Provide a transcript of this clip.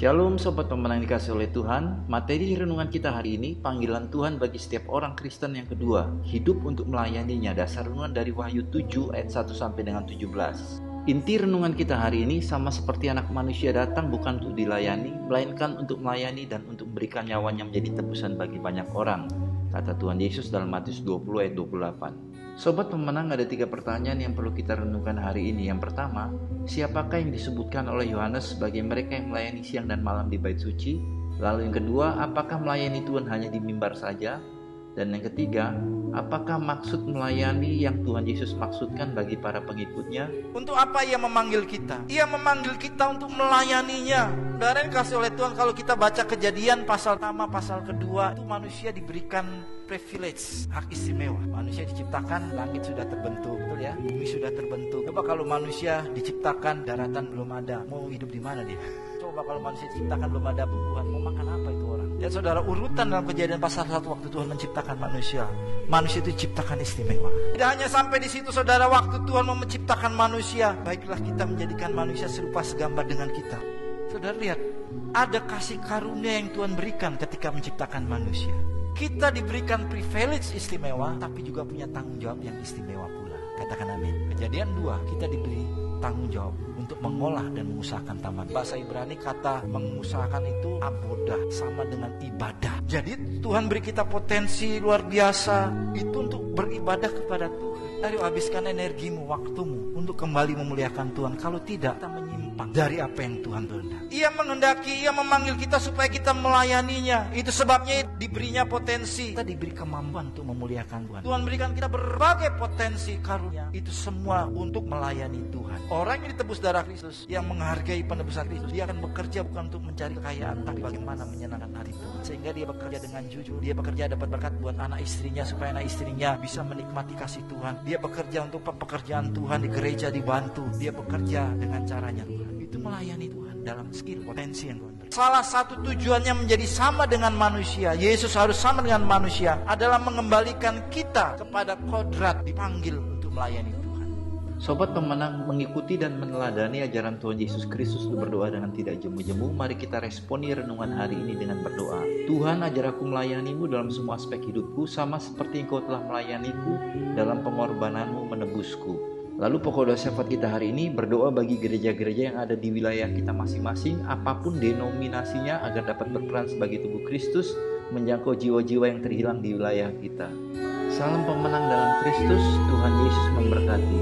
Shalom Sobat Pemenang dikasih oleh Tuhan. Materi renungan kita hari ini, panggilan Tuhan bagi setiap orang Kristen yang kedua, hidup untuk melayaninya. Dasar renungan dari Wahyu 7 ayat 1 sampai dengan 17. Inti renungan kita hari ini sama seperti anak manusia datang bukan untuk dilayani, melainkan untuk melayani dan untuk memberikan nyawanya menjadi tebusan bagi banyak orang, kata Tuhan Yesus dalam Matius 20 ayat 28. Sobat Pemenang, ada 3 pertanyaan yang perlu kita renungkan hari ini. Yang pertama, siapakah yang disebutkan oleh Yohanes sebagai mereka yang melayani siang dan malam di bait suci? Lalu yang kedua, apakah melayani Tuhan hanya di mimbar saja? Dan yang ketiga, apakah maksud melayani yang Tuhan Yesus maksudkan bagi para pengikutnya? Untuk apa Ia memanggil kita? Ia memanggil kita untuk melayaninya. Saudara yang dikasih oleh Tuhan, kalau kita baca Kejadian pasal pertama, pasal kedua, itu manusia diberikan privilege, hak istimewa. Manusia diciptakan, langit sudah terbentuk, betul ya? Bumi sudah terbentuk. Coba kalau manusia diciptakan, daratan belum ada, mau hidup di mana dia? Coba kalau manusia diciptakan belum ada tumbuhan, mau makan apa itu orang? Ya saudara, urutan dalam Kejadian pasal 1 waktu Tuhan menciptakan manusia. Manusia itu diciptakan istimewa. Tidak hanya sampai di situ saudara, waktu Tuhan mau menciptakan manusia, baiklah kita menjadikan manusia serupa segambar dengan kita. Saudara lihat, ada kasih karunia yang Tuhan berikan ketika menciptakan manusia. Kita diberikan privilege istimewa, tapi juga punya tanggung jawab yang istimewa pula. Katakan amin. Kejadian 2, kita diberi tanggung jawab untuk mengolah dan mengusahakan taman. Bahasa Ibrani kata mengusahakan itu abodah, sama dengan ibadah. Jadi Tuhan beri kita potensi luar biasa itu untuk beribadah kepada Tuhan. Ayo habiskan energimu, waktumu untuk kembali memuliakan Tuhan. Kalau tidak, kita menyimpang dari apa yang Tuhan kehendaki. Ia menghendaki, Ia memanggil kita supaya kita melayaninya. Itu sebabnya diberinya potensi. Kita diberi kemampuan untuk memuliakan Tuhan. Tuhan berikan kita berbagai potensi karunia. Itu semua untuk melayani Tuhan. Orang yang ditebus darah Kristus, yang menghargai penebusan Kristus, dia akan bekerja bukan untuk mencari kekayaan, tapi bagaimana menyenangkan hati Tuhan. Sehingga dia bekerja dengan jujur. Dia bekerja dapat berkat buat anak istrinya, supaya anak istrinya bisa menikmati kasih Tuhan. Dia bekerja untuk pekerjaan Tuhan di gereja, dibantu. Dia bekerja dengan caranya Tuhan. Itu melayani Tuhan dalam skill, potensi yang Tuhan beri. Salah satu tujuannya menjadi sama dengan manusia, Yesus harus sama dengan manusia, adalah mengembalikan kita kepada kodrat dipanggil untuk melayani Tuhan. Sobat Pemenang, mengikuti dan meneladani ajaran Tuhan Yesus Kristus untuk berdoa dengan tidak jemu-jemu, mari kita responi renungan hari ini dengan berdoa. Tuhan, ajar aku melayanimu dalam semua aspek hidupku, sama seperti Engkau telah melayaniku dalam pengorbananmu menebusku. Lalu pokok doa syafaat kita hari ini, berdoa bagi gereja-gereja yang ada di wilayah kita masing-masing, apapun denominasinya, agar dapat berperan sebagai tubuh Kristus, menjangkau jiwa-jiwa yang terhilang di wilayah kita. Salam pemenang dalam Kristus, Tuhan Yesus memberkati.